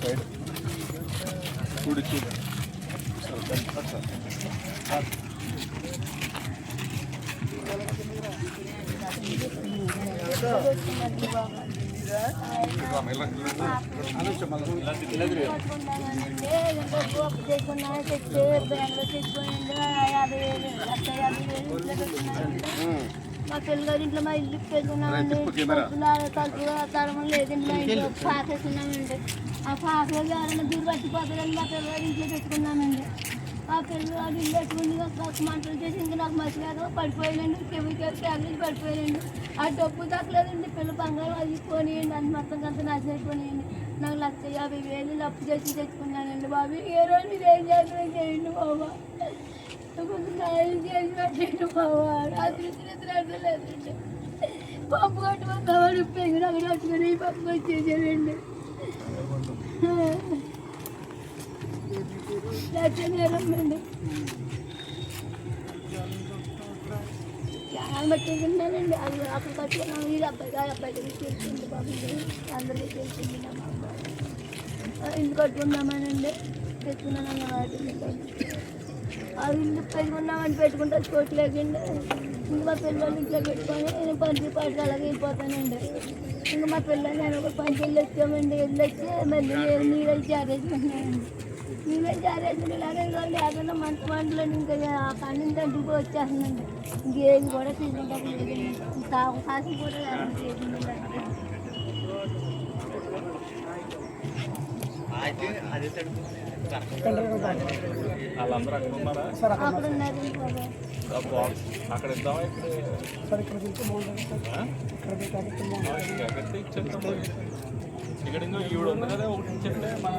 Side చూడు చూడు మా పిల్లగారి ఇంట్లో మా ఇల్లు పెట్టుకున్నామండి. తరం లేదండి. మా ఇంట్లో పాకేస్తున్నామండి. ఆ పాకలో ఎవరైనా దూరం పట్టిపోతారని మా పిల్లగారి ఇంట్లో పెట్టుకున్నామండి. ఆ పిల్లగాడు ఇల్లు పెట్టుకుని మంటలు చేసి ఇంకా నాకు మసిగారు పడిపోయానండి. Chemical family పడిపోయానండి. ఆ డబ్బు దక్కలేదండి. పిల్ల బంగారం అది పోనీయండి. అది మొత్తం అంతా నాశనం అయిపోయాయండి. నాకు 1,50,000 అప్పు చేసి తెచ్చుకున్నానండి బాబు. ఏ రోజు మీరు ఏం చేస్తారో చేయండి బాబా. కొంచెం న్యాయం చేసి పెట్టండి బాబా. రాత్రి లేదండి. పప్పు కట్టుకుంటామని పెంగులు అక్కడ కట్టుకుని పప్పు వచ్చేసానండి. నేరండి చాలా పట్టుకున్నానండి. అది అక్కడ కట్టుకున్నాను. వీళ్ళు అబ్బాయి తెలిసింది బాబు. అందరికీ తెలిసింది. ఇల్లు కట్టుకున్నామనండి. పెట్టుకున్నాను అన్నమాట. అది ఇల్లు పెట్టుకున్నామని పెట్టుకుంటే చూడలేకండి. ఇంక మా పిల్లలు ఇంట్లో పెట్టుకొని నేను పంచి పాటికి అలాగే వెళ్ళిపోతానండి. ఇంకా మా పిల్లలు నేను ఒక పంచి వెళ్ళి వచ్చామండి. వెళ్ళొచ్చి మళ్ళీ నీళ్ళు జారేసుకుంటున్నానండి. నీళ్ళు జారేసుకుని ఇలాగే లేకుండా మంటలో ఇంకా ఆ కన్ను తండ్రికి వచ్చేస్తుందండి. ఇంకేది కూడా తీసుకుంటాం లేదండి. ఇంకా అవకాశం కూడా లేదండి. వాళ్ళందరూ అక్కడ ఉన్నారా? అక్కడ ఉన్నారు. అక్కడ ఇద్దామా? ఇక్కడ ఇంకో ఈవిడ ఉంది కదా, ఒకటి చెప్తే మన